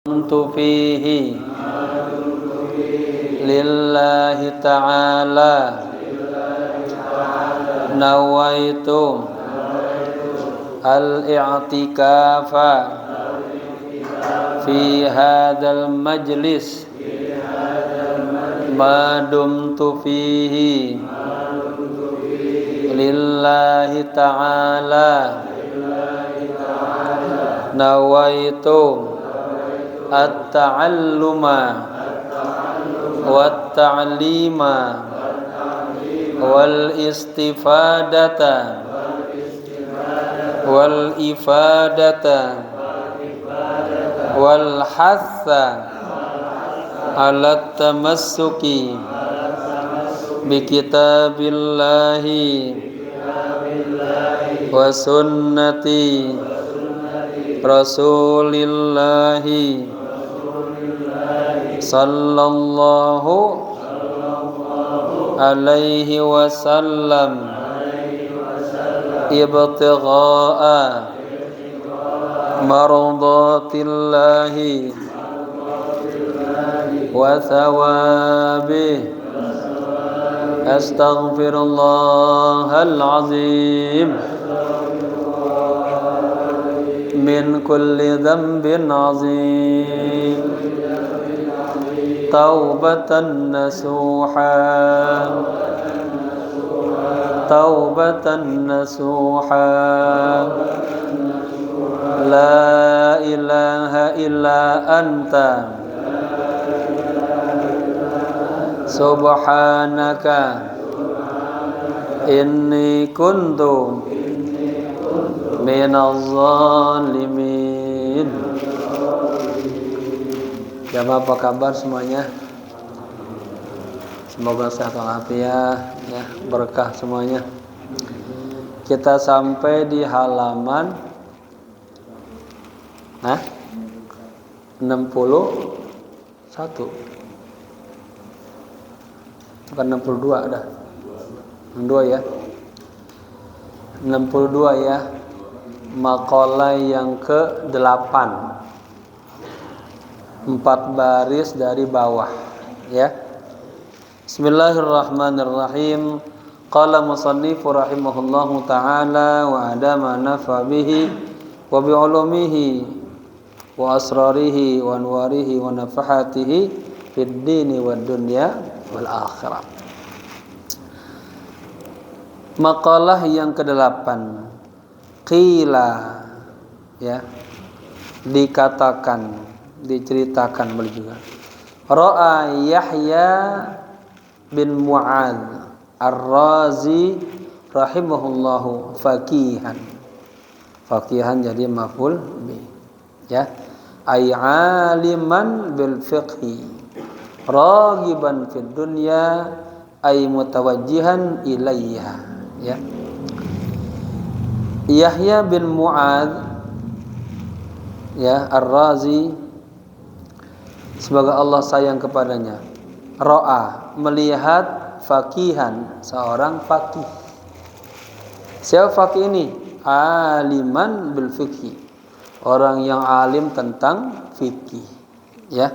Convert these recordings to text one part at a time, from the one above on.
Kuntu fihi lillahi ta'ala nawaitu al-i'tikafa fi hadzal majlis ma dumtu fihi lillahi ta'ala nawaitu at-ta'alluma wat-ta'lima wal istifadata wal ifadata wal hatha ala tamassuki bi kitabillahi wa sunnati rasulillahi sallallahu alaihi wasallam ibtigha'a mardatillahi wa thawabih astaghfirullahal azim min kulli dhanbin azim taubatan nasuha taubatan nasuha la ilaha illa anta subhanaka inni kuntu minaz zalimin. Jamaah, apa kabar semuanya? Semoga sehat walafiat, ya, berkah semuanya. Kita sampai di halaman 61. Bukan 62 dah. 62 ya. 62 ya. Maqalah yang ke-8. 4 baris dari bawah, ya. Bismillahirrahmanirrahim. Qala musannifu rahimahullahu ta'ala wa adama nafa bihi wa bi ulumihi wa asrarihi wa anwarihi wa nafahatihi fid dini wad dunya wal akhirah. Maqalah yang ke-8. Qila, ya, dikatakan, diceritakan boleh juga. Ra'a Yahya bin Mu'adz Ar-Razi rahimahullahu faqihan. Faqihan jadi maf'ul bi, ya. Ay aliman bil fiqhi ragiban fid dunya ay mutawajjihan ilaiha, ya. Yahya bin Mu'adz, ya, Ar-Razi, semoga Allah sayang kepadanya. Ra'a, melihat, faqihan, seorang faqih. Siapa faqih ini? Aliman bil fiqhi, orang yang alim tentang fikih, ya.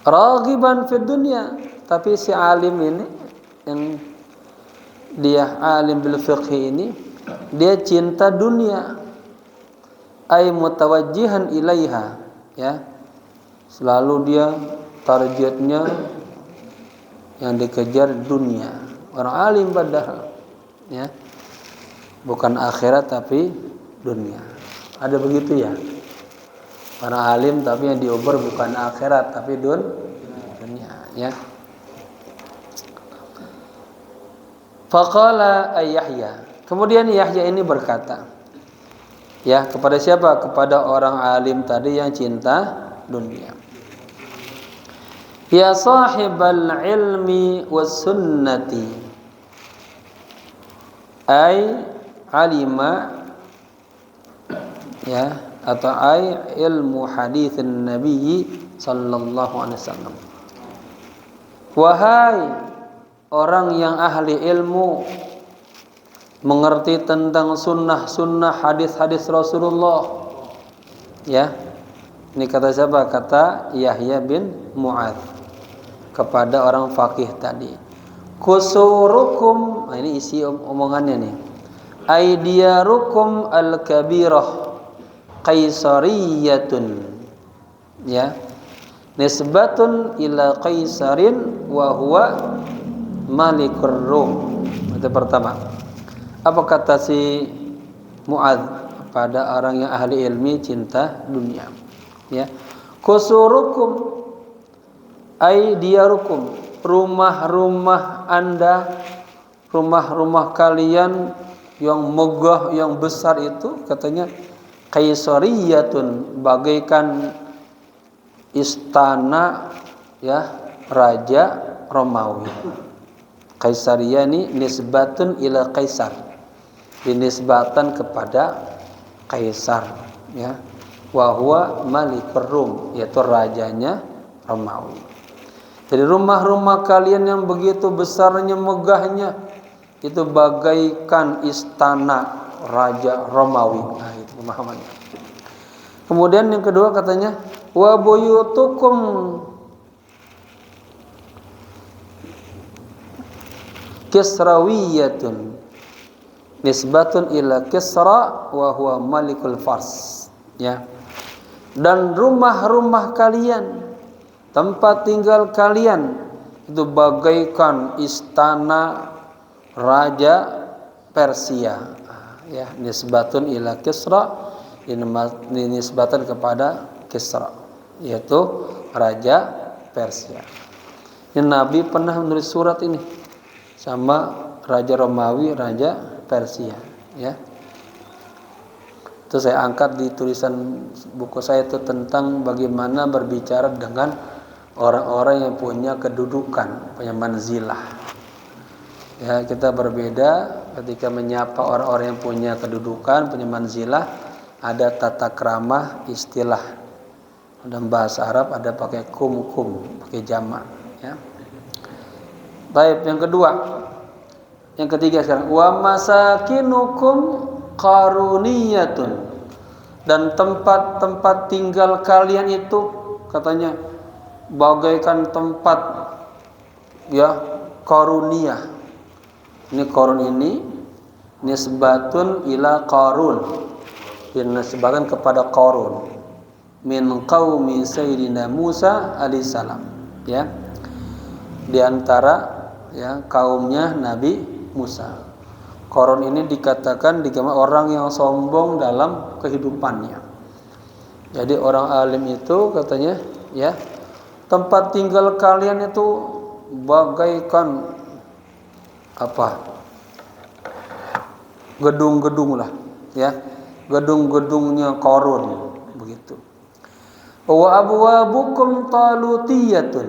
Raghiban fid dunya, tapi si alim ini yang dia alim bil fiqhi ini, dia cinta dunia. Ay mutawajjihan ilaiha, ya. Selalu dia targetnya yang dikejar dunia. Orang alim padahal, ya. Bukan akhirat tapi dunia. Ada begitu ya. Orang alim tapi yang dioper bukan akhirat tapi dunia, ya. Faqala ay Yahya. Kemudian Yahya ini berkata, ya, kepada siapa? Kepada orang alim tadi yang cinta dunia. Ya sahibal ilmi was sunnati, ay alima, ya, atau ay ilmu haditsin Nabi sallallahu alaihi wasallam. Wahai orang yang ahli ilmu, mengerti tentang sunnah-sunnah, hadis-hadis Rasulullah, ya, Ini kata siapa? Kata Yahya bin Mu'adz kepada orang faqih tadi. Kusurukum, nah ini isi omongannya nih. Aidiyarukum al-kabirah qaisariyatun. Ya. Nisbatun ila qaisarin wa huwa malikur Rum. Itu pertama. Apa kata si Mu'adz pada orang yang ahli ilmi cinta dunia? Ya. Kusurukum ay diyarukum, rumah-rumah Anda, rumah-rumah kalian yang megah, yang besar itu katanya qaisariyatun, bagaikan istana ya raja Romawi. Kaisaria ini nisbatun ila kaisar, dinisbatan kepada kaisar ya. Wa huwa malikur Rum, yaitu rajanya Romawi. Jadi rumah-rumah kalian yang begitu besarnya, megahnya, itu bagaikan istana raja Romawi. Nah, itu pemahamannya. Kemudian yang kedua katanya wa buyutukum kisrawiyatun, nisbatun ila Kisra wa huwa malikul Fars. Ya. Dan rumah-rumah kalian, tempat tinggal kalian itu bagaikan istana raja Persia. Ya, nisbatun ila Kisra, dinisbatan kepada Kisra, yaitu raja Persia. Ini Nabi pernah menulis surat ini sama raja Romawi, raja Persia, ya. Itu saya angkat di tulisan buku saya itu tentang bagaimana berbicara dengan orang-orang yang punya kedudukan, punya manzilah. Ya, kita berbeda ketika menyapa orang-orang yang punya kedudukan, punya manzilah, ada tata krama, istilah. Dalam bahasa Arab ada pakai kum, pakai jamak, ya. Baik, yang kedua. Yang ketiga sekarang wa masakinukum qaruniyatun, dan tempat-tempat tinggal kalian itu katanya bagaikan tempat ya qaruniyah. Ini qarun ini nisbatun ila qarun, dinisbatkan kepada Qarun min qaumi sayyidina Musa alaihissalam, ya, di antara ya kaumnya Nabi Musa. Qarun ini dikatakan digambar orang yang sombong dalam kehidupannya. Jadi orang alim itu katanya ya, tempat tinggal kalian itu bagaikan apa? Gedung-gedung lah, ya. Gedung-gedungnya Qarun begitu. Wa abwabukum talutiyatun,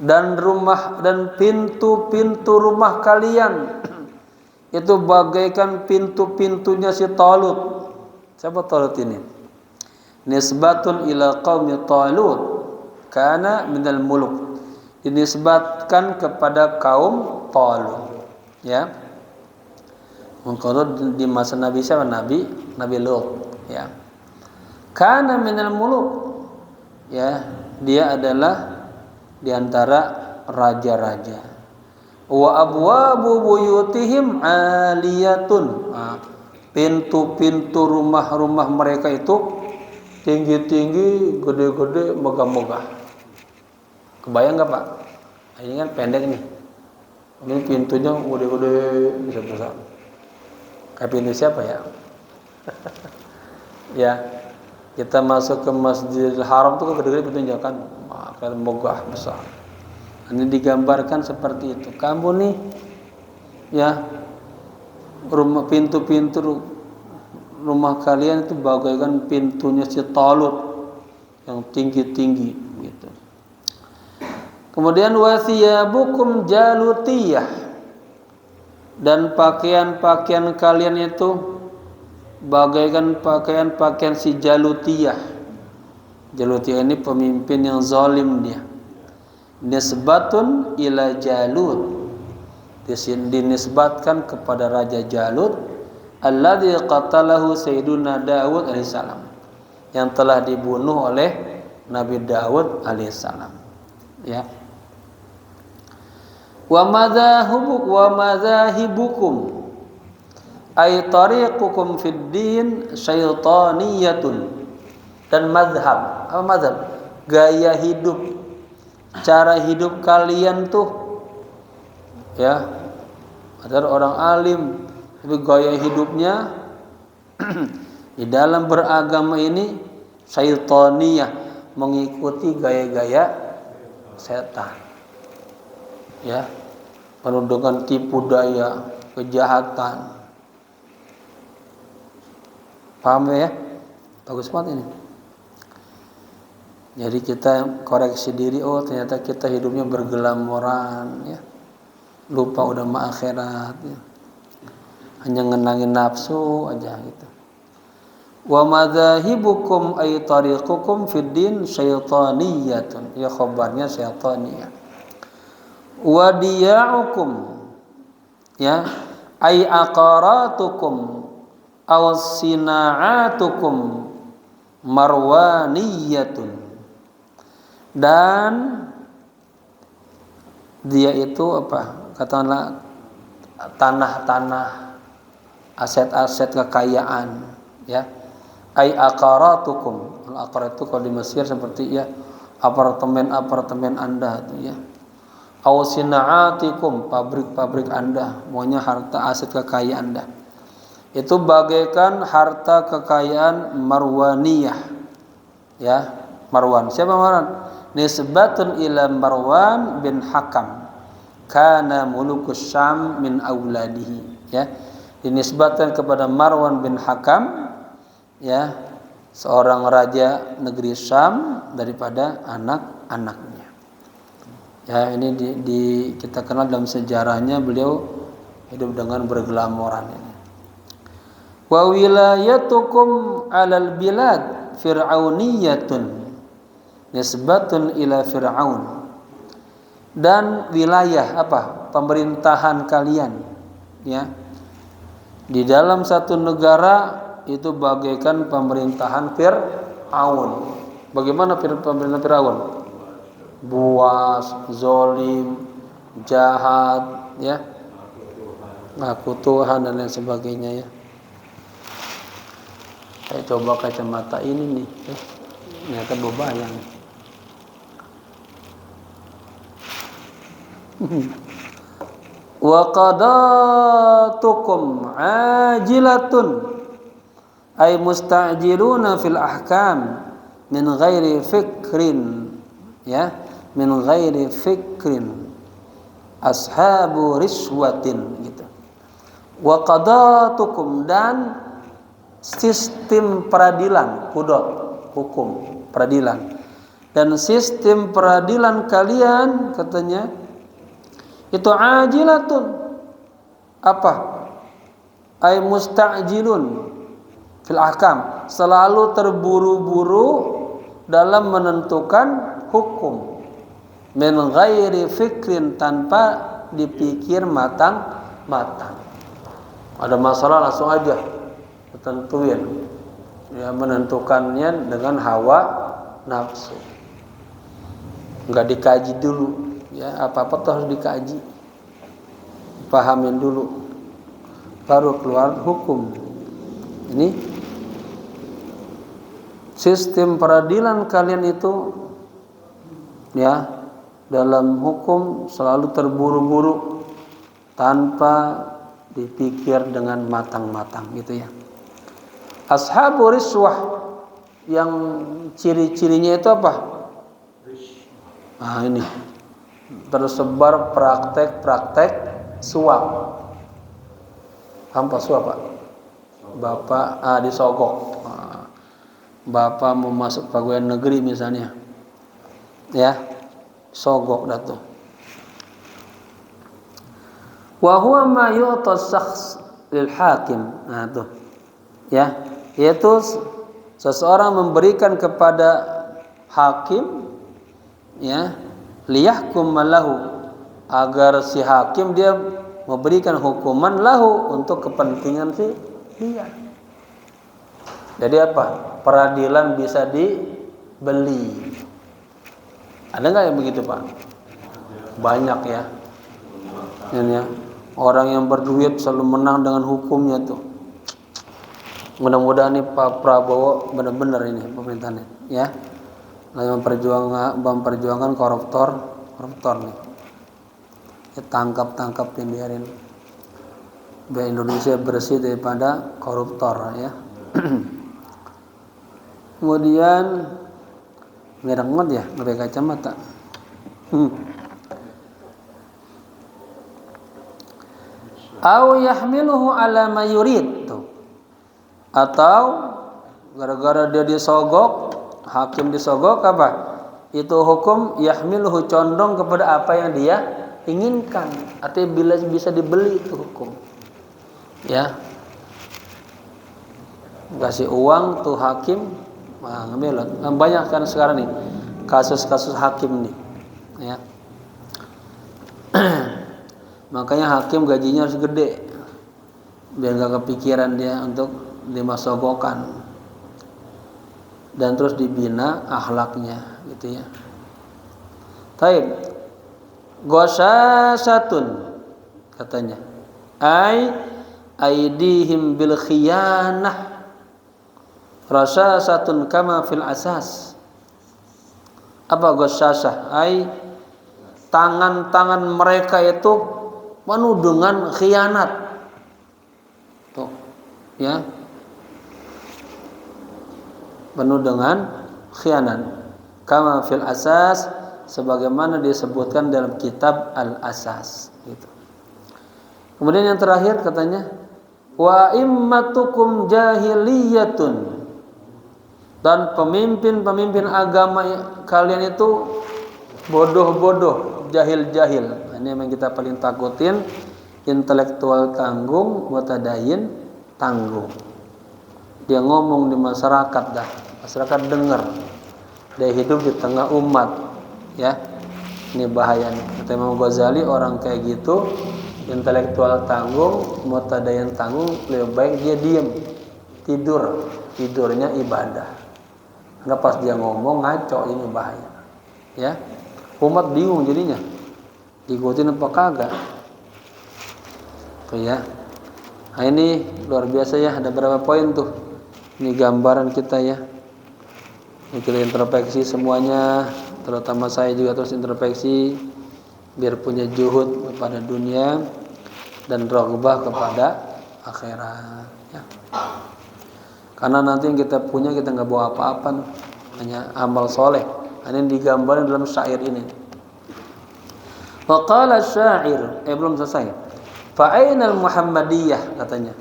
dan rumah dan pintu-pintu rumah kalian itu bagaikan pintu-pintunya si Talut. Siapa Talut ini? Nisbatun ila qaumi Talut kana minal muluk, dinisbatkan kepada kaum Talut, ya. Mengkono di masa Nabi siapa? Nabi Lut, ya. Kana minal muluk, ya, dia adalah di antara raja-raja. Wa abwabu buyutihim aliyatun, pintu-pintu rumah-rumah mereka itu tinggi-tinggi, gede-gede, megah-megah. Kebayang nggak Pak? Ini kan pendek nih, ini pintunya gede-gede, besar-besar. Kayak pintu siapa ya? Ya, kita masuk ke Masjidil Haram tuh gede-gede pintunya kan, kayak megah besar. Ini digambarkan seperti itu. Kamu nih, ya, rumah pintu-pintu rumah kalian itu bagaikan pintunya si Talut yang tinggi-tinggi, gitu. Kemudian wasiyabukum jalutiyah, dan pakaian-pakaian kalian itu bagaikan pakaian-pakaian si Jalutiyah. Jalutiyah ini pemimpin yang zalim dia. Nisbatun ila Jalut, dinisbatkan kepada Raja Jalut alladzi qatalahu Sayyiduna Daud alaihissalam, yang telah dibunuh oleh Nabi Daud alaihissalam. Ya. Wa madzahibukum ay tariqukum fid din syaitaniyatun. Dan mazhab, apa mazhab? Gaya hidup, cara hidup kalian tuh, ya, ada orang alim, tapi gaya hidupnya di dalam beragama ini syaitaniyah, mengikuti gaya-gaya setan, ya, penuh dengan tipu daya, kejahatan. Paham ya? Bagus banget ini. Jadi kita koreksi diri, oh ternyata kita hidupnya bergelamoran, ya. Lupa udah sama akhirat, ya. Hanya ngenangin nafsu aja gitu. Wa madzahibukum ay tariqukum fid din syaitaniyatun. Ya khabarnya syaitaniyah. Wa diya'ukum, ya, ay aqaratukum aw sina'atukum marwaniyatun. Dan dia itu apa? Katakanlah tanah-tanah, aset-aset kekayaan, ya. Ai aqaratukum. Al-aqarat itu kalau di Mesir seperti, ya, apartemen-apartemen Anda itu, ya. Aw sina'atikum, pabrik-pabrik Anda, maunya harta aset kekayaan Anda. Itu bagaikan harta kekayaan marwaniyah, ya. Marwan, siapa Marwan? Nisbatun ila Marwan bin Hakam, kana mulukus Syam min auladihi, ya. Dinisbatkan kepada Marwan bin Hakam, ya, seorang raja negeri Syam daripada anak-anaknya. Ya, ini kita kenal dalam sejarahnya beliau hidup dengan bergelamoran ini. Wa wilayatukum 'alal bilad fir'auniyatun nisbatun ila fir'aun. Dan wilayah apa? Pemerintahan kalian, ya, di dalam satu negara itu bagaikan pemerintahan Fir'aun. Bagaimana pemerintahan Fir'aun? Buas, zolim, jahat, ya, ngaku Tuhan dan lain sebagainya, ya. Saya coba kacamata ini nih, ternyata bebayang. Wa qadatukum ajilatun ay musta'jiluna fil ahkam min ghairi fikrin, ya, min ghairi fikrin ashabu riswatin, gitu. Wa qadatukum, dan sistem peradilan, qudot, hukum, peradilan, dan sistem peradilan kalian, katanya, itu ajilatun, apa? Ay musta'jilun fil ahkam, selalu terburu-buru dalam menentukan hukum, min ghairi fikrin, tanpa dipikir matang-matang. Ada masalah langsung aja tentuin, ya, menentukannya dengan hawa nafsu, nggak dikaji dulu, ya, apa-apa tuh harus dikaji, pahamin dulu, baru keluar hukum. Ini sistem peradilan kalian itu, ya, dalam hukum selalu terburu-buru tanpa dipikir dengan matang-matang, gitu, ya. Ashabu riswah, yang ciri-cirinya itu apa? Nah, ini tersebar praktek-praktek suap. Apa suap, Pak? Bapak disogok. Bapak mau masuk pegawai negeri misalnya, ya, sogok dah tuh. Wa huwa ma yu'ta syakhs lil hakim. Nah, tuh, ya, yaitu seseorang memberikan kepada hakim, ya, liyahkum lahu, agar si hakim dia memberikan hukuman lahu untuk kepentingan si dia. Jadi apa? Peradilan bisa dibeli. Ada nggak yang begitu, Pak? Banyak ya. Ini ya. Orang yang berduit selalu menang dengan hukumnya tuh. Mudah-mudahan nih Pak Prabowo benar-benar ini pemerintahannya, ya. Memperjuangkan koruptor nih. Ya, tangkap biarin. Biar Indonesia bersih daripada koruptor, ya. Kemudian merah banget ya, pakai kacamata. Au yahmiluhu ala ma yurid tuh. Atau gara-gara dia disogok, hakim disogok apa? Itu hukum yahmiluhu condong kepada apa yang dia inginkan. Artinya bila bisa dibeli itu hukum. Ya. Kasih uang tuh hakim, ngambil. Banyak kan sekarang nih kasus-kasus hakim nih. Ya. Makanya hakim gajinya harus gede biar gak kepikiran dia untuk dimasogokan dan terus dibina akhlaknya gitu ya. Taib ghasyasatun katanya aidihim bil khiyanah rasyasatun kama fil asas. Apa ghasyasah? Tangan-tangan mereka itu penuh dengan khianat. Tuh, ya. Penuh dengan khianat. Kama fil asas, sebagaimana disebutkan dalam kitab Al-Asas gitu. Kemudian yang terakhir katanya wa immatukum jahiliyatun, dan pemimpin-pemimpin agama kalian itu bodoh-bodoh, jahil-jahil. Ini yang kita paling takutin, intelektual tanggung, mutadayin tanggung. Dia ngomong di masyarakat dah, masyarakat dengar. Dia hidup di tengah umat, ya. Ini bahaya nih. Kata Imam Ghazali, orang kayak gitu, intelektual tanggung, mutadayin tanggung, lebih baik dia diam, tidurnya ibadah. Karena pas dia ngomong ngaco, ini bahaya, ya. Umat bingung jadinya. Ikutin apa kagak? Tuh ya. Nah, ini luar biasa ya, ada berapa poin tuh? Ini gambaran kita ya. Ini kita introspeksi semuanya, terutama saya juga terus introspeksi biar punya juhud kepada dunia dan raghbah kepada akhirat ya. Karena nanti yang kita punya kita nggak bawa apa-apa, hanya amal soleh. Ini digambarkan dalam syair ini. Wa qala syair, belum selesai. Fa ainal Muhammadiyah katanya.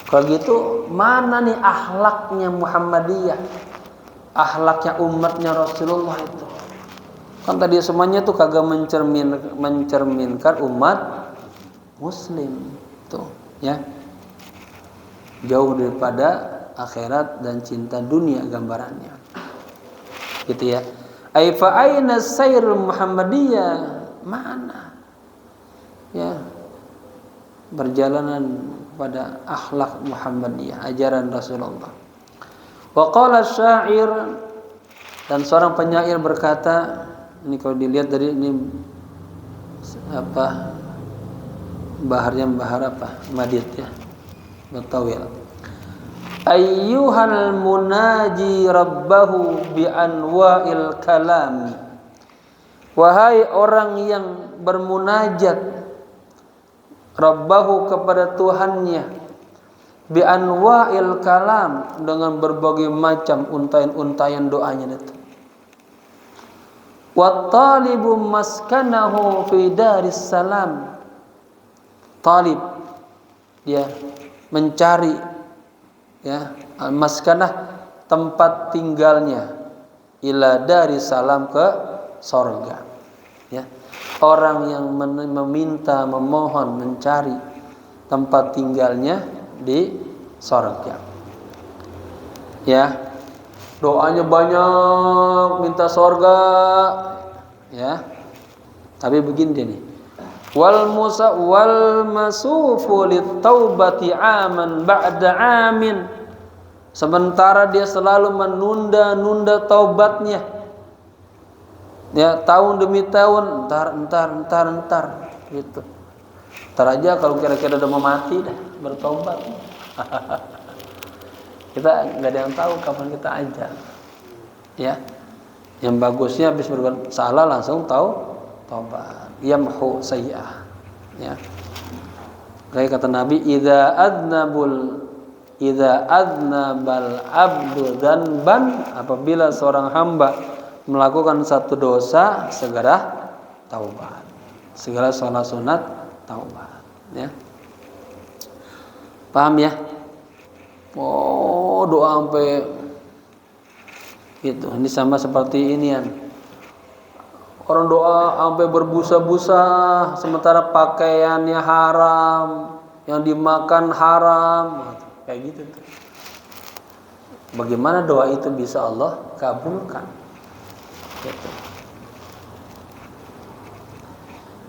Kalau gitu mana nih akhlaknya Muhammadiyah? Akhlaknya umatnya Rasulullah itu. Kan tadi semuanya tuh kagak mencerminkan umat muslim tuh, ya. Jauh daripada akhirat dan cinta dunia gambarannya. Gitu ya. Ai fa aina sayrul Muhammadiyah? Mana? Ya. Perjalanan pada akhlak Muhammadiyah, ajaran Rasulullah. Wa qala syair, dan seorang penyair berkata, ini kalau dilihat dari ini apa? Baharnya bahar apa? Madid ya. Mutawil. Ayyuhal munaji rabbahu bi anwa'il kalami. Wahai orang yang bermunajat rabbahu kepada Tuhannya bi anwa'il kalam, dengan berbagai macam untayan-untayan doanya itu. Wa talibu maskanahu fi daris salam. Talib dia mencari ya maskanah tempat tinggalnya ila dari salam ke sorga ya. Orang yang meminta, memohon, mencari tempat tinggalnya di sorga ya. Doanya banyak minta sorga ya, tapi begini nih, wal masufu lit taubati aman ba'da amin sementara dia selalu menunda-nunda taubatnya. Ya, tahun demi tahun, entar gitu. Entar aja kalau kira-kira udah mau mati dah bertobat. Kita nggak ada yang tahu kapan kita ajal. Ya. Yang bagusnya habis berbuat salah langsung taubat. Yamhu sayyi'ah. Ya. Kayak kata Nabi, idza adnabal abdu dzanban, apabila seorang hamba melakukan satu dosa, segera taubat. Segera sholat sunat taubat, ya. Paham ya? Oh, doa sampai gitu. Ini sama seperti ini kan. Orang doa sampai berbusa-busa sementara pakaiannya haram, yang dimakan haram, kayak gitu tuh. Bagaimana doa itu bisa Allah kabulkan? Gitu.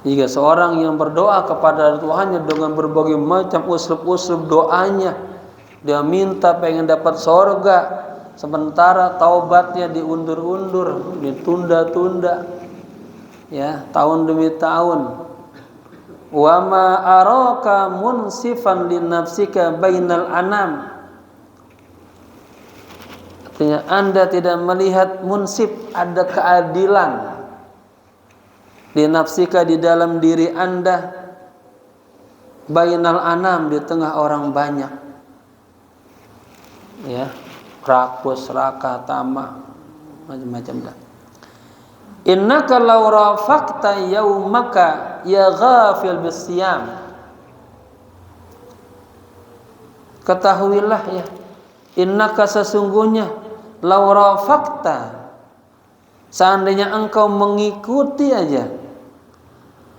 Jika seorang yang berdoa kepada Tuhannya dengan berbagai macam uslub-uslub doanya, dia minta pengen dapat surga, sementara taubatnya diundur-undur, ditunda-tunda, ya, tahun demi tahun. Wa ma araka munsifan li nafsika bainal anam. Artinya Anda tidak melihat munsif, ada keadilan di nafsika, di dalam diri Anda, bainal anam, di tengah orang banyak, ya, rakus, raka, tamak, macam-macam dah. Innaka law rafaqta yaumaka ya ghafil bisyam. Ketahuilah ya, innaka sesungguhnya, law rafaqta, seandainya engkau mengikuti aja,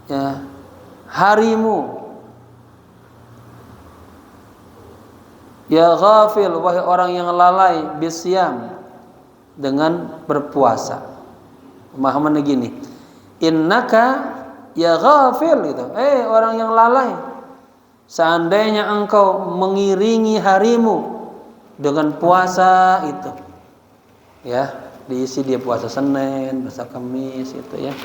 ya, harimu, ya ghafil, wahai orang yang lalai, bisyam, dengan berpuasa. Pemahamannya gini, innaka ya ghafil gitu, orang yang lalai, seandainya engkau mengiringi harimu dengan puasa itu, ya, diisi dia puasa Senin, puasa Kamis itu, ya.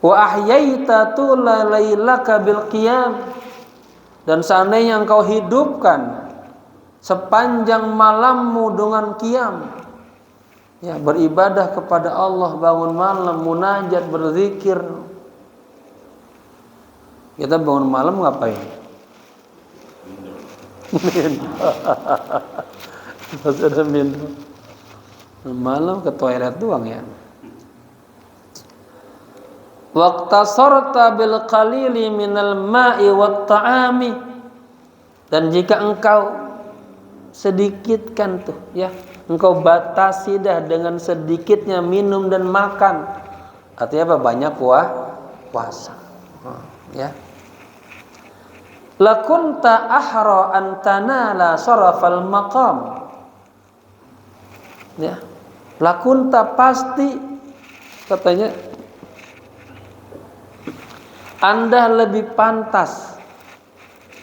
Wa ahyaita tula lailaka bil qiyam, dan seandainya engkau hidupkan sepanjang malammu dengan qiyam, ya, beribadah kepada Allah, bangun malam, munajat, berzikir. Kita bangun malam ngapain? Sudah minum. Malam ke toilet doang, ya. Waqtasarta bil qalili minal ma'i wat ta'ami, dan jika engkau sedikitkan tuh, ya, engkau batasi dah dengan sedikitnya minum dan makan. Artinya apa? Banyak puasa. Ya. Lakunta ahra an tanala sarafal maqam. Ya. Lakunta pasti, katanya, Anda lebih pantas.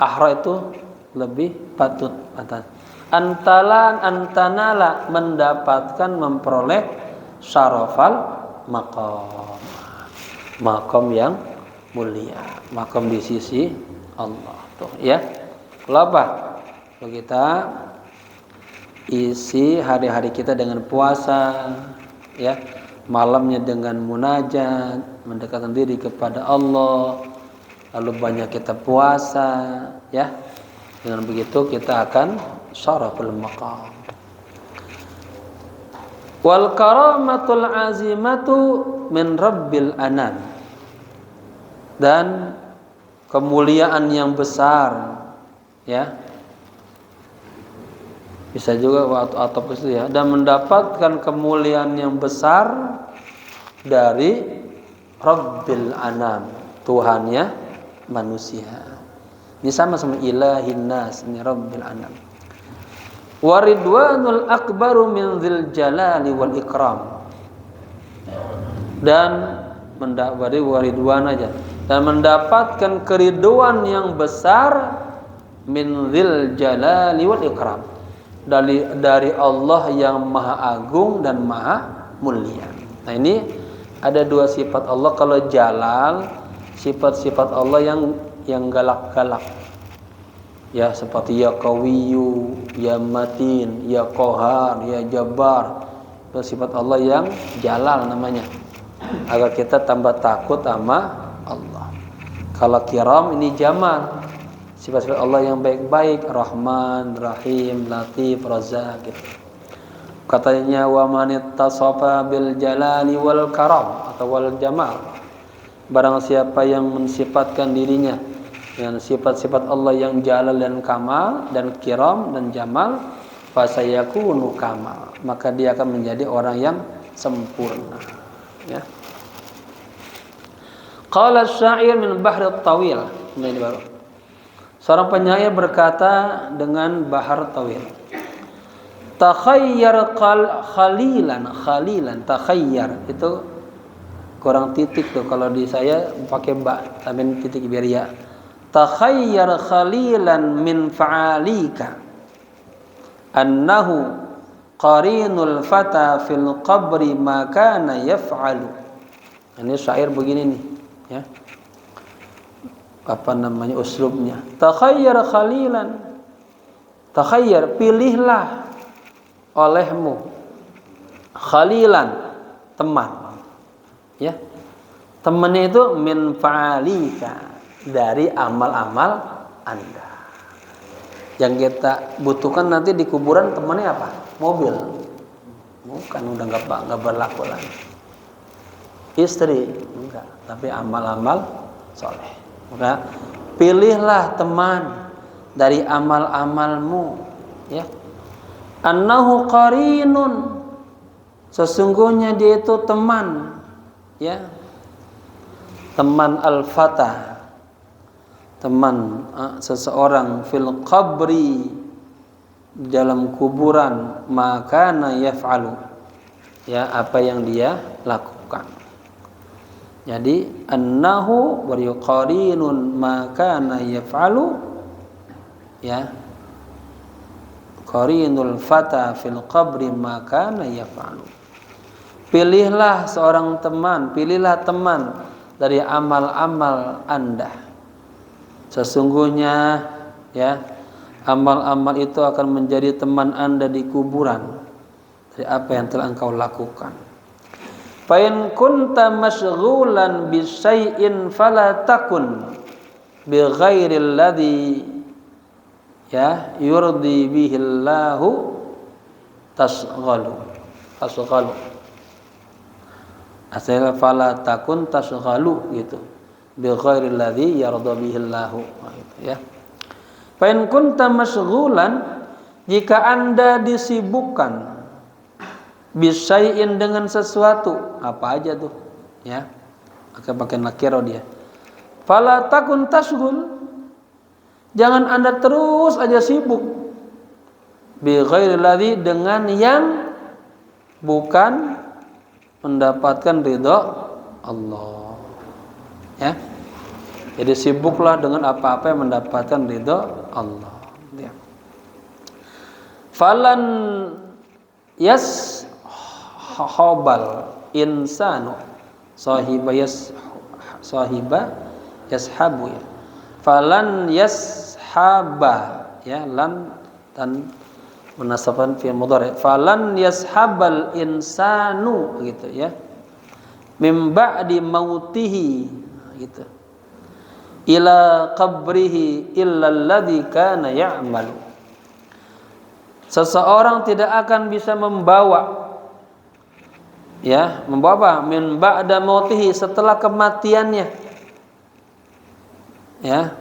Ahra itu lebih patut, pantas. Antanala, mendapatkan, memperoleh syarafal maqam yang mulia, maqam di sisi Allah tuh, ya. Kalau apa? Kalau kita isi hari-hari kita dengan puasa, ya, malamnya dengan munajat, mendekatkan diri kepada Allah, lalu banyak kita puasa, ya. Dengan begitu kita akan syaraful maqam. Wal karamatul azimatu min rabbil anam, dan kemuliaan yang besar, ya, bisa juga atau itu, ya, dan mendapatkan kemuliaan yang besar dari rabbil anam, Tuhannya manusia. Ini sama ilahin nas, ini rabbil anam. Waridwanul akbaru min dzil jalali wal ikram, dan waridwan aja, dan mendapatkan keriduan yang besar min dzil jalali wal ikram, dari Allah yang maha agung dan maha mulia. Nah, ini ada dua sifat Allah. Kalau jalal, sifat-sifat Allah yang galak-galak. Ya, seperti ya Qawiyu, ya Matin, ya Qahar, ya Jabbar. Itu sifat Allah yang jalal namanya. Agar kita tambah takut sama Allah. Kalau kiram ini jamal. Sifat-sifat Allah yang baik-baik, Rahman, Rahim, Latif, Razzaq gitu. Katanya wa man ittasafa bil jalali wal karam atau wal jamal. Barang siapa yang mensifatkan dirinya dengan sifat-sifat Allah yang jalal dan kamal dan kiram dan jamal, fasayakunu kamal. Maka dia akan menjadi orang yang sempurna. Ya. Qala asy-sya'ir min bahri at-tawil. Ini baru. Seorang penyair berkata dengan bahar tawil. Takhayyar khalilan, takhayyar itu kurang titik tuh, kalau di saya pakai ba tapi titik biar ya. Takhayyar khalilan min fa'alika annahu qarinul fata fil qabri ma kana yaf'alu. Ini syair begini nih, ya. Apa namanya uslubnya? Takhayyar khalilan. Takhayyar, pilihlah olehmu khalilan, teman. Ya. Temannya itu min fa'alika, dari amal-amal Anda. Yang kita butuhkan nanti di kuburan temannya apa? Mobil. Bukan, udah enggak berlaku lagi. Istri, enggak, tapi amal-amal soleh. Maka pilihlah teman dari amal-amalmu, ya. Annahu qarinun, sesungguhnya dia itu teman, ya. Teman al-fata, teman seseorang fil qabri, dalam kuburan, maka na yaf'alu, ya, apa yang dia lakukan. Jadi annahu wa yuqarinun ma kana yaf'alu, ya, qarinul fata fil qabri ma kana yaf'alu. Pilihlah seorang teman, pilihlah teman dari amal-amal Anda. Sesungguhnya, ya, amal-amal itu akan menjadi teman Anda di kuburan dari apa yang telah engkau lakukan. Fa in kunta masyghulan bi syai'in fala takun bi ghairil ladzi, ya, yurdi bihi Allahu tasghalu. Asal fala takun tasghalu gitu. Bi ghairil ladzi yarda bihi Allahu, gitu, ya. Fa in kunta masyghulan, jika Anda disibukkan bisyai'in dengan sesuatu, apa aja tuh, ya, pakai nakiro dia. Fala takun tasghul, jangan Anda terus aja sibuk bi ghairil ladzi, dengan yang bukan mendapatkan ridha Allah, ya. Jadi sibuklah dengan apa-apa yang mendapatkan ridha Allah, ya. Falan yashabal insanu sahiba yashabu, ya. Falan yashaba, ya, lan dan munasaban fi mudhari. Falan yashabal insanu, gitu, ya, mim ba'di mautihi, gitu, ila qabrihi illa alladzi kana ya'malu. Seseorang tidak akan bisa membawa, ya, membawa apa? Min ba'da mautihi, setelah kematiannya, ya,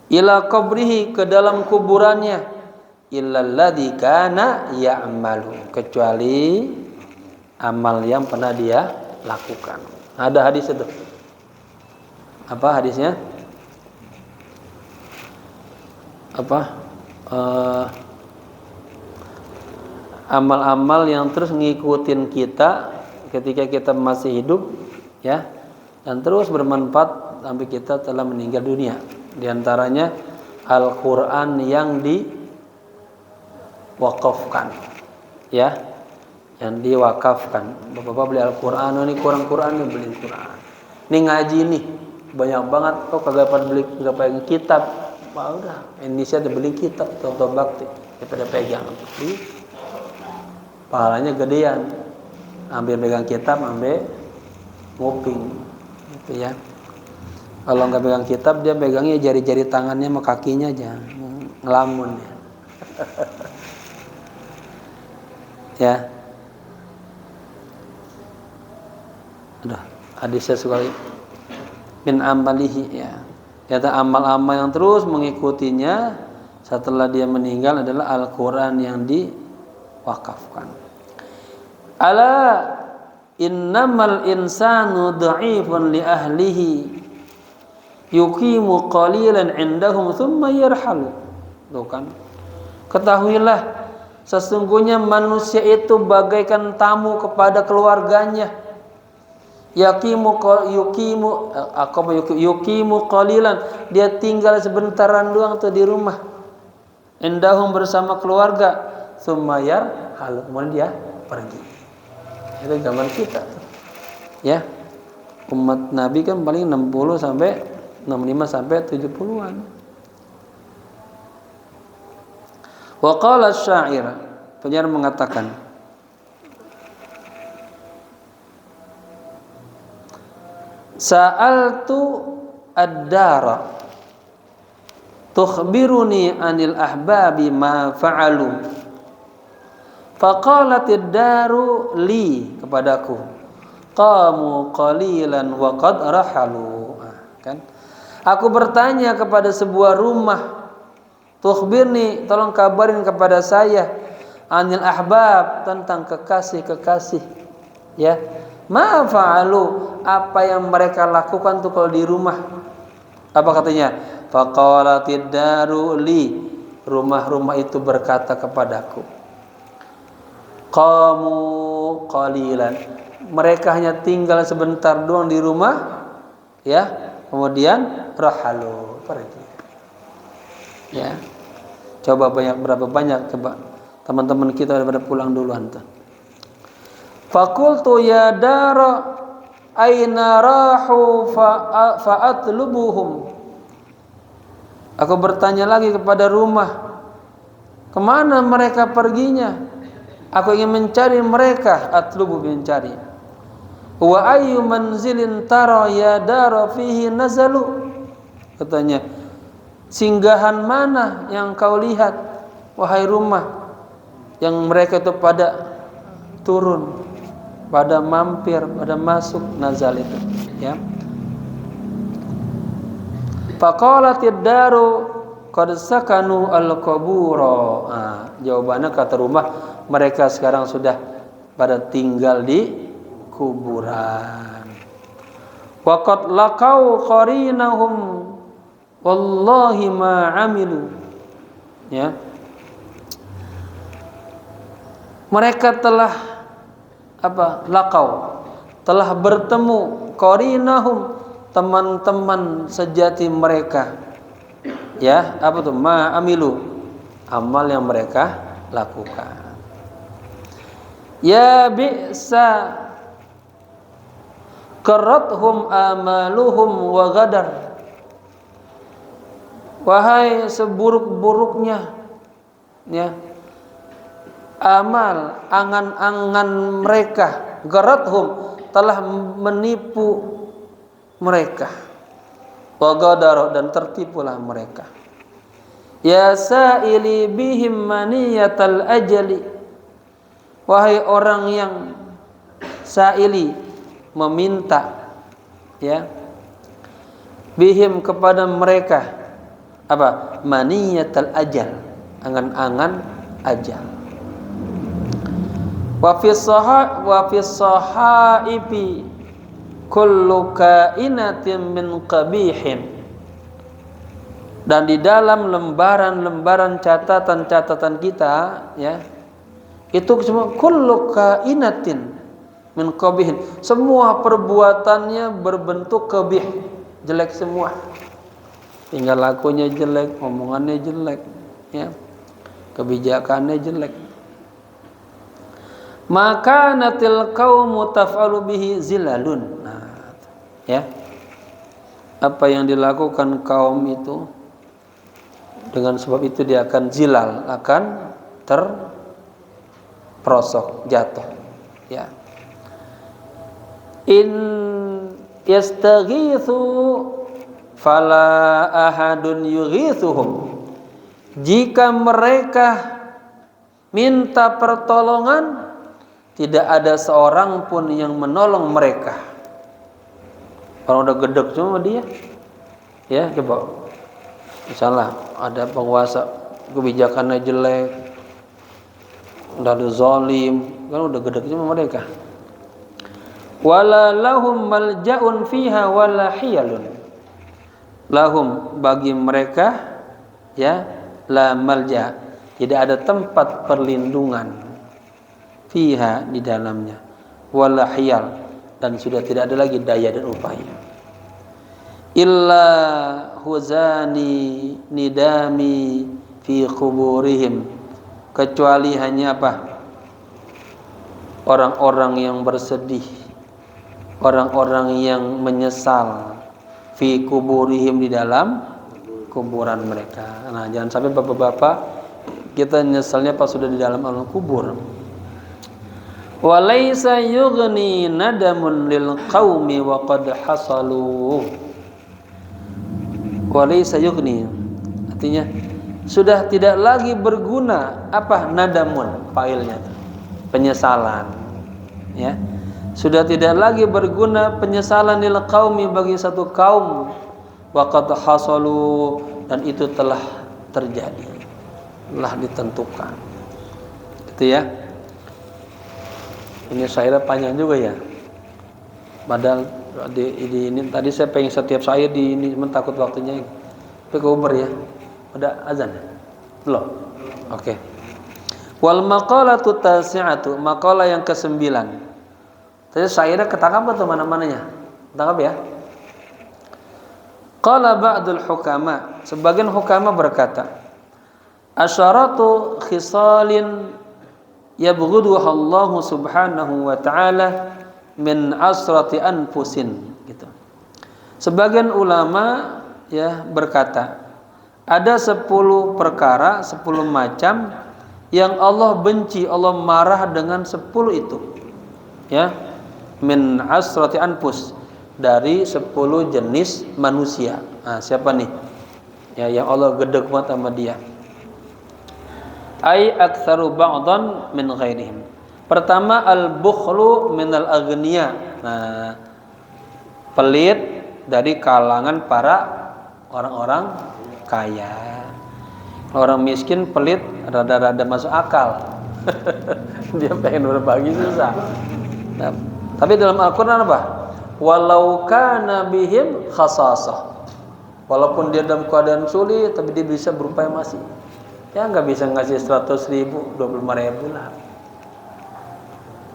ila qabrihi, ke dalam kuburannya, illa alladzi kana ya'malu, kecuali amal yang pernah dia lakukan. Ada hadis itu. Apa hadisnya? Apa? Amal-amal yang terus ngikutin kita ketika kita masih hidup, ya, dan terus bermanfaat sampai kita telah meninggal dunia. Di antaranya Al-Qur'an yang diwakafkan, ya, yang diwakafkan. Bapak-bapak beli Al-Quran, ini kurang Quran nih, beli Quran. Ini ngaji nih, banyak banget. Kok kagak pada beli, kagak pegang kitab? Wah udah, Indonesia udah beli kitab, Toto Bakti, daripada pegang. Pahalanya gedean. Ambil pegang kitab, ambil nguping, gitu ya. Kalau nggak pegang kitab, dia pegangnya jari-jari tangannya sama kakinya aja, ngelamun ya. Ya. Udah, hadisnya sekali. Min amalihi ya. Kata amal-amal yang terus mengikutinya setelah dia meninggal adalah Al-Quran yang diwakafkan. Ala innamal insanu dha'ifun li ahlihi yuqimu qalilan indahum thumma yarhalu. Tuh kan. Ketahuilah, sesungguhnya manusia itu bagaikan tamu kepada keluarganya. Yuqimu qalilan, dia tinggal sebentaran doang tuh di rumah. Indahum bersama keluarga, thumma yarhalu, kemudian dia pergi. Itu zaman kita tuh. Ya. Umat Nabi kan paling 65 sampai 70-an. Wa qala asy-syair, penyair mengatakan, sa'altu ad-dara tukhbiruni anil ahbabi ma fa'alu faqalatid daru li, kepadaku, qamu qalilan wa qad rahalu. Kan aku bertanya kepada sebuah rumah, tukhbirni, tolong kabarin kepada saya, anil ahbab, tentang kekasih-kekasih, ya, ma fa'alu, apa yang mereka lakukan tuh kalau di rumah. Apa katanya? Faqalatid daru li, rumah-rumah itu berkata kepadaku, qamu qalilan, mereka hanya tinggal sebentar doang di rumah, ya, kemudian rahalu, pergi. Ya, coba berapa banyak coba teman-teman kita daripada pulang duluan tuh. Fakultu ya dara aina rahu fa'atlubuhum. Aku bertanya lagi kepada rumah, kemana mereka perginya? Aku ingin mencari mereka. Atlubu, mencari. Wa ayyu manzilin tara ya dara fihi nazalu. Katanya, singgahan mana yang kau lihat, wahai rumah, yang mereka itu pada turun, pada mampir, pada masuk, nazal itu, ya. Faqalatid daru qad sakanu al-qubura. Jawabannya kata rumah, mereka sekarang sudah pada tinggal di kuburan. Wa qad laqau qarinahum wallahi ma amilu. Ya. Mereka telah laqau, telah bertemu qarinahum, teman-teman sejati mereka. Ya, apa tuh? Ma amilu, amal yang mereka lakukan. Ya bi'sa qarathum amaluhum wa ghadar. Wahai seburuk-buruknya, ya, amal, angan-angan mereka, garathum, telah menipu mereka, wa ghadar, dan tertipulah mereka. Ya sa'ili bihim maniyatal ajali, wahai orang yang sa'ili, meminta, ya, bihim, kepada mereka, apa? Maniyatal ajal, angan-angan ajal. Wa fi sahaifi kullu kainatin min qabihin, dan di dalam lembaran-lembaran catatan-catatan kita, ya, itu semua kullu kainatin min qabihin, semua perbuatannya berbentuk qabih, jelek semua. Tinggal lakunya jelek, omongannya jelek, ya. kebijakannya jelek. Maka natil qaumu taf'alu bihi zilalun. Nah, ya. Apa yang dilakukan kaum itu, dengan sebab itu dia akan zilal, akan terperosok, jatuh. Ya. In yastaghithu fala ahadun yughithuhum. Jika mereka minta pertolongan, tidak ada seorang pun yang menolong mereka. Kalau udah gedek cuma dia, ya coba. Misalnya ada penguasa kebijakannya jelek, udah ada zalim, kan udah gedek cuma mereka. Wala lahum malja'un fiha wala hiyalun. Lahum bagi mereka, ya, la malja, tidak ada tempat perlindungan fiha di dalamnya, wala hiyal, dan sudah tidak ada lagi daya dan upaya. Illa huzani nidami fi kuburihim, kecuali hanya apa? Orang-orang yang bersedih, orang-orang yang menyesal fi kuburihim, di dalam kuburan mereka. Nah, jangan sampai bapak-bapak kita nyesalnya pas sudah di dalam alam kubur. Walaysa yughni nadamun lil qaumi wa qad hasalu. Walaysa yughni, artinya sudah tidak lagi berguna apa? Nadamun, failnya penyesalan, ya. Sudah tidak lagi berguna penyesalan lil qaumi, bagi satu kaum, wa qad hasalu, dan itu telah terjadi, telah ditentukan. Itu ya. Ini syairnya panjang juga ya. Padahal di ini tadi saya pengen setiap syair di ini, cuma takut waktunya. Tapi Uber ya. Udah azan? Belum. Oke. Wal maqalatu tasi'atu, maqalah yang ke-9. Tadi syairnya ketangkap atau mana-mananya? Ketangkap ya. Qala ba'dul hukama, sebagian hukama berkata, asyaratu khisalin yabghuduha Allah subhanahu wa ta'ala min asrati anfusin, gitu. Sebagian ulama ya berkata, ada 10 perkara, 10 macam yang Allah benci, Allah marah dengan 10 itu. Ya, min asrati anfus, dari 10 jenis manusia. Nah, siapa nih? Ya, yang Allah gedeg banget sama dia. Ay aktsaru ba'dan min ghairihim. Pertama, al-bukhlu minal aghniya. Nah, pelit dari kalangan para orang-orang kaya. Orang miskin pelit rada-rada masuk akal. Dia pengen berbagi susah. Nah, tapi dalam Al-Qur'an apa? Walau kana bihim khasasah. Walaupun dia dalam keadaan sulit, tapi dia bisa berupaya masih. Ya nggak bisa ngasih 100.000, 25.000 lah.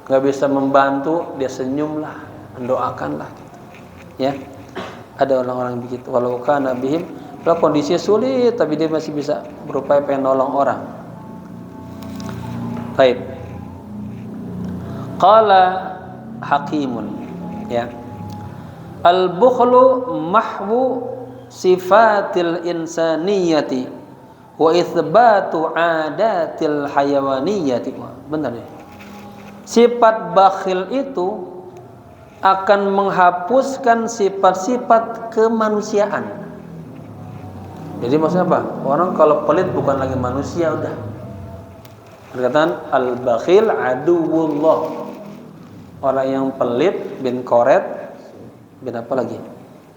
Nggak bisa membantu, dia senyum lah, mendoakan lah. Gitu. Ya, ada orang-orang begitu. Walau kana bihim, kalau kondisi sulit, tapi dia masih bisa berupaya pengen nolong orang. Baik. Qala Hakimun, ya. Al-bukhlu mahwu sifatil insaniyati wa itsbatu adatil hayawaniyati. Benar ya? Sifat bakhil itu akan menghapuskan sifat-sifat kemanusiaan. Jadi maksudnya apa? Orang kalau pelit bukan lagi manusia, udah. Perkataan al-bakhil aduwullah. Orang yang pelit bin koret bin apa lagi?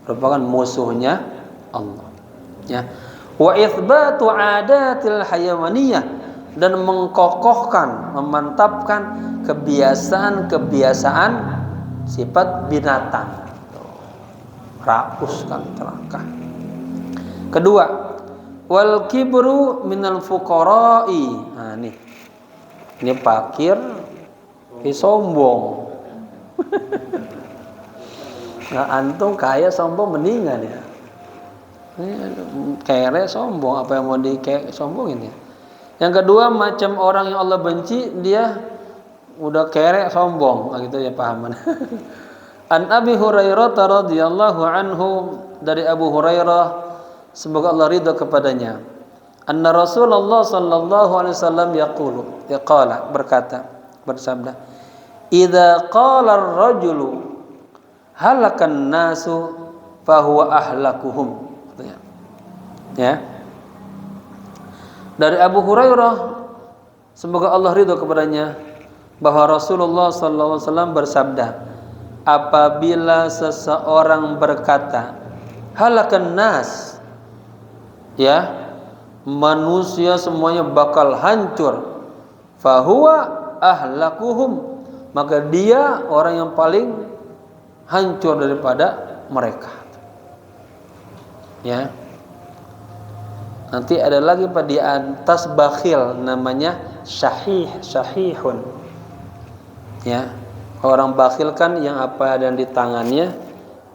Merupakan musuhnya Allah. Ya. Wa itsbatu adatil hayawaniyah, dan mengkokohkan, memantapkan kebiasaan-kebiasaan sifat binatang. Rapuskan, terangkah. Kedua, wal kibru minal fuqara'i. Nah, ini fakir, sombong. Nah, antum kaya sombong mendingan ya. Kere sombong, apa yang mau sombongin ya? Yang kedua, macam orang yang Allah benci, dia udah kerek, sombong, gitu ya, pahaman. An Abi Hurairah radhiyallahu anhu, dari Abu Hurairah semoga Allah ridha kepadanya, anna Rasulullah sallallahu alaihi wasallam berkata, bersabda, idza qala ar-rajulu halakan nasu fahuwa ahlakuhum. Ya. Dari Abu Hurairah semoga Allah ridha kepadanya bahwa Rasulullah sallallahu alaihi wasallam bersabda, apabila seseorang berkata halakan nas, ya, manusia semuanya bakal hancur, fahuwa ahlakuhum, maka dia orang yang paling hancur daripada mereka. Ya. Nanti ada lagi di atas bakhil, namanya syahihun. Ya. Orang bakhil kan yang apa ada di tangannya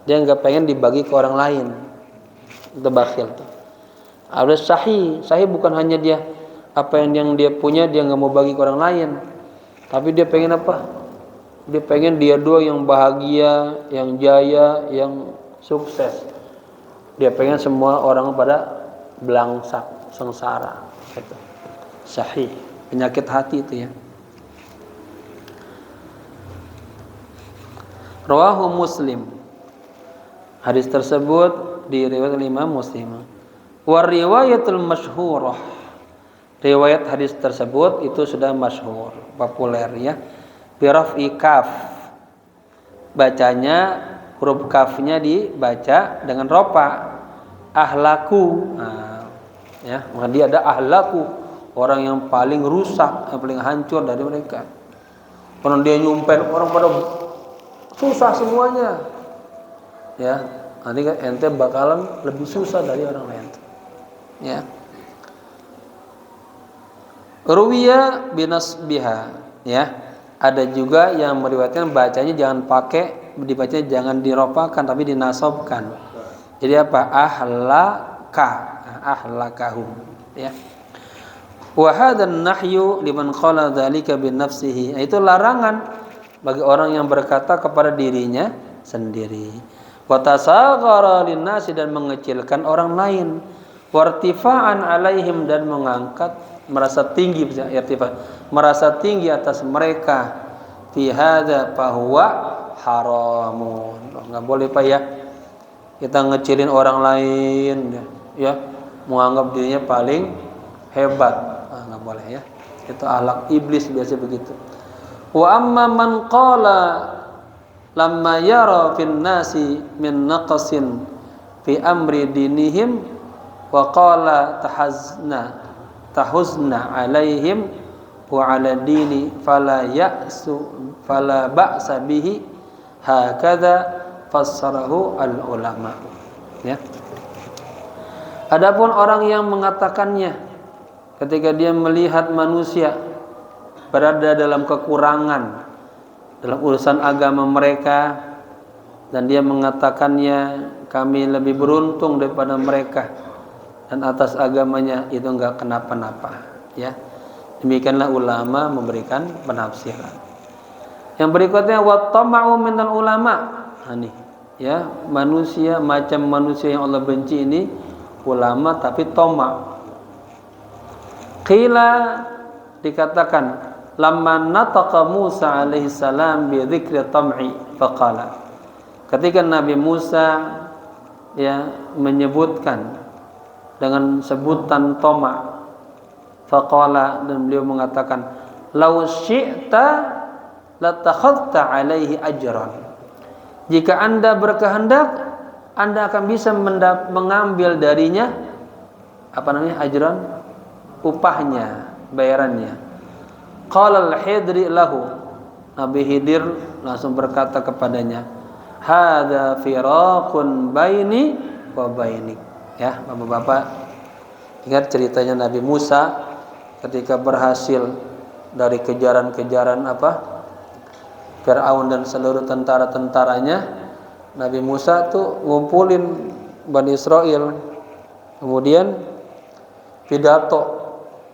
dia nggak pengen dibagi ke orang lain. Itu bakhil tuh. Ada sahih bukan hanya dia apa yang dia punya dia nggak mau bagi ke orang lain, tapi dia pengen apa? Dia pengen dia doang yang bahagia, yang jaya, yang sukses. Dia pengen semua orang pada belangsak, sengsara. Itu sahih, penyakit hati itu ya. Rawahu Muslim. Hadis tersebut diriwayatkan Imam Muslim. Wa riwayatul masyhurah. Riwayat hadis tersebut itu sudah masyhur, populer ya. Bi raf'i kaf. Bacanya huruf kafnya dibaca dengan ropa. Ahlaku. Nah, ya, maka dia ada ahlaku, orang yang paling rusak, yang paling hancur dari mereka. Orang dia nyumpel, orang pada susah semuanya, ya, nanti ente bakalan lebih susah dari orang lain, ya. Ruwiya binasbiha, ya, ada juga yang meriwayatkan bacanya jangan pakai, dibacanya jangan diropakan tapi dinasobkan. Jadi apa? Ahlakahum, ya. Wa hadzal nahyu liman qala dzalika bi nafsihi. Itu larangan bagi orang yang berkata kepada dirinya sendiri. Wa tasaghara linnasi, dan mengecilkan orang lain. Wartifa'an alaihim, dan mengangkat, merasa tinggi, merasa tinggi atas mereka. Fi hadza fahuwa haramun. Enggak boleh Pak ya. Kita ngecilin orang lain ya, menganggap dirinya paling hebat. Enggak boleh ya. Itu akhlak iblis biasa begitu. Wa amma man qala lamma yara fin nasi min naqsin fi amri dinihim wa qala tahuzna alaihim wa ala dini fala ba'sa bihi hakadha fassarahu al ulama, ya. Adapun orang yang mengatakannya ketika dia melihat manusia berada dalam kekurangan dalam urusan agama mereka, dan dia mengatakannya kami lebih beruntung daripada mereka dan atas agamanya, itu enggak kenapa-napa, ya. Demikianlah ulama memberikan penafsiran. Yang berikutnya wa tama'u minal ulama. Ini ya, manusia, macam manusia yang Allah benci ini ulama tapi toma'. Qila, dikatakan lamma nataqa Musa alaihi salam bi dzikri tam'i faqala, ketika Nabi Musa ya menyebutkan dengan sebutan toma', faqala, dan beliau mengatakan law syi'ta latakhadta alaihi ajran, jika Anda berkehendak Anda akan bisa mengambil darinya ajran, upahnya, bayarannya. Qala al-Hidri lahu, Nabi Khidir langsung berkata kepadanya, hadza firaqun baini wa bainik. Ya, Bapak-bapak, ingat ceritanya Nabi Musa ketika berhasil dari kejaran-kejaran Fir'aun dan seluruh tentara-tentaranya. Nabi Musa tuh ngumpulin Bani Israel, kemudian pidato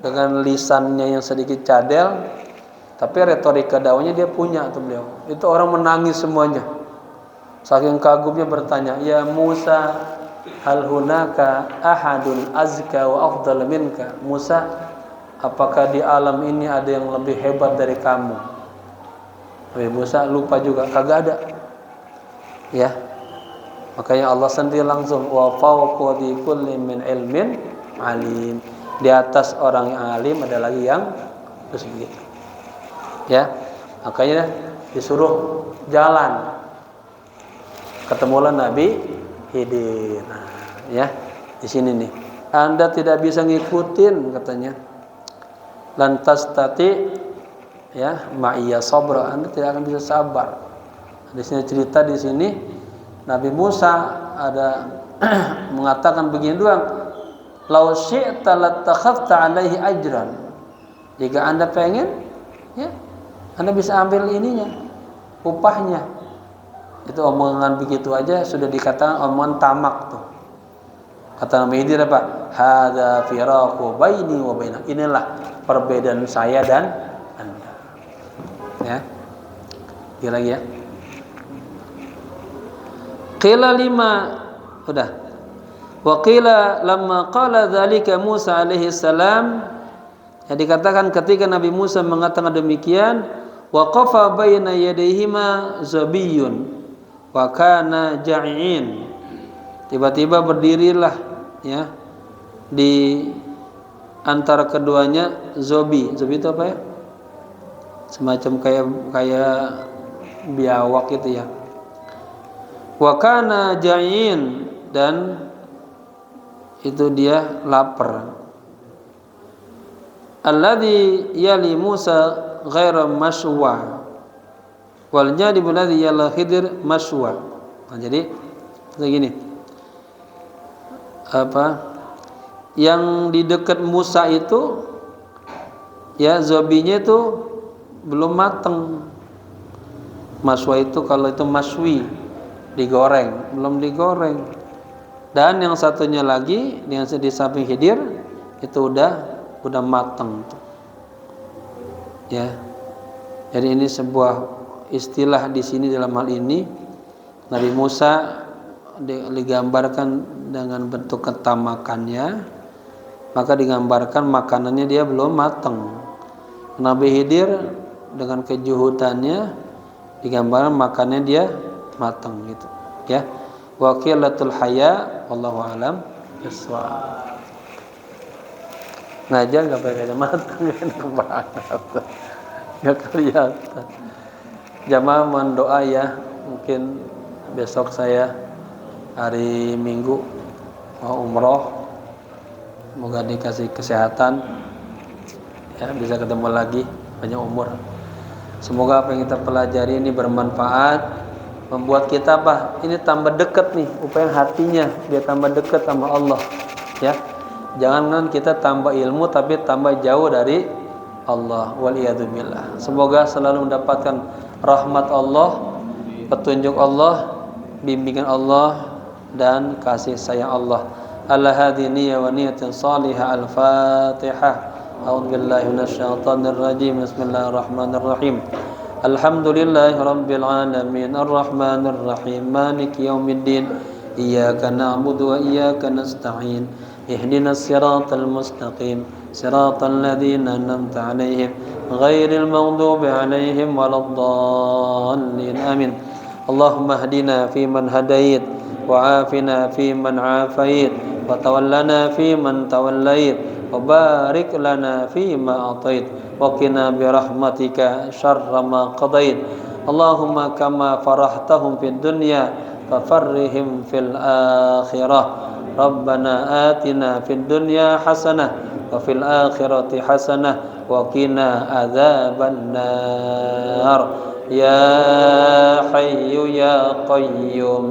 dengan lisannya yang sedikit cadel, tapi retorika dakwahnya dia punya tuh beliau. Itu orang menangis semuanya. Saking kagumnya bertanya, "Ya Musa, hal hunaka ahadun azka wa afdal minka?" Musa, apakah di alam ini ada yang lebih hebat dari kamu? Nabi Musa lupa juga, kagak ada. Ya. Makanya Allah sendiri langsung wa fawqa di kulli min ilmin alim. Di atas orang yang alim ada lagi yang terus begitu. Ya. Makanya disuruh jalan. Ketemulah Nabi Khidir. Nah, ya. Di sini nih. Anda tidak bisa ngikutin katanya. Lantas tati ya, ma'iyya sabra. Anda tidak akan bisa sabar. Di sini cerita di sini Nabi Musa ada mengatakan begini doang, "Lau syi'ta latakhadta 'alaihi ajran." Jika Anda pengen, ya, Anda bisa ambil ininya, upahnya. Itu omongan begitu aja sudah dikatakan omongan tamak tuh. Kata Nabi Khidir apa? Hadza firaqu baini wa bainak. Inilah perbedaan saya dan Anda. Ya. Dia lagi ya. Qila lima, udah. Wa qila lamma qala dzalika Musa alaihi salam, ya dikatakan ketika Nabi Musa mengatakan demikian, waqafa baina yadayhima zabiyun wa kana ja'in. Tiba-tiba berdirilah ya di antara keduanya zobi. Zobi itu apa ya? Semacam kayak biawak itu ya. Wa kana ja'in, dan itu dia lapar. Alladhi yali Musa ghaira mashwa wal jadib alladhi yala Khidir mashwa. Nah, jadi begini. Yang di dekat Musa itu ya zobinya itu belum matang. Mashwa itu kalau itu maswi, digoreng, belum digoreng. Dan yang satunya lagi yang di samping Khidir itu udah matang tuh. Ya. Jadi ini sebuah istilah di sini dalam hal ini Nabi Musa digambarkan dengan bentuk ketamakannya, maka digambarkan makanannya dia belum matang. Nabi Khidir dengan kejuhutannya digambarkan makanannya dia matang gitu ya. Waqilatul haya wallahu alam bisawab. Ngajar enggak pakai matang enggak kelihatan. Jamaah mohon doa ya, mungkin besok saya hari Minggu mau umroh, semoga dikasih kesehatan ya, bisa ketemu lagi banyak umur. Semoga apa yang kita pelajari ini bermanfaat, membuat kita apa? Ini tambah dekat nih, upaya hatinya dia tambah dekat sama Allah. Ya, jangan kita tambah ilmu tapi tambah jauh dari Allah. Waliyadzubillah. Semoga selalu mendapatkan rahmat Allah, petunjuk Allah, bimbingan Allah, dan kasih sayang Allah. Ala hadhihi niyyah wa niyatin salihah. Al-Fatihah. A'udzubillahi minasyaitonir rajim. Bismillahirrahmanirrahim. Alhamdulillahi rabbil alamin arrahmanir rahim maliki yaumiddin iyyaka na'budu wa iyyaka nasta'in ihdinas siratal mustaqim siratal ladzina an'amta 'alaihim ghairil maghdubi 'alaihim waladdallin amin. Allahumma hdina fiman hadait wa 'afina fiman 'afait wa tawallana fiman tawallait wa barik lana fima atait wa qina bi rahmatika syarra ma qadait. Allahumma kama farahtahum fid dunya fafarrihim fil akhirah. Rabbana atina fid dunya hasanah wa fil akhirati hasanah wa qina adzaban nar. Ya hayyu ya qayyum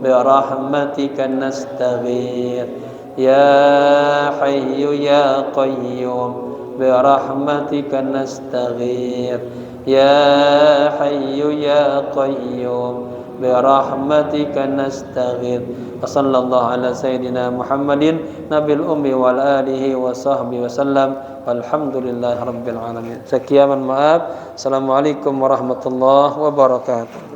bi rahmatika nastaghith. Ya hayyu ya qayyum bi rahmatika nastaghith. Ya Hayyu Ya Qayyum birahmatika nastaghith. Wassallallahu ala sayyidina Muhammadin nabil ummi wal alihi wa sahbihi wasallam. Walhamdulillahi rabbil alamin. Sekian, maaf. Assalamualaikum warahmatullahi wabarakatuh.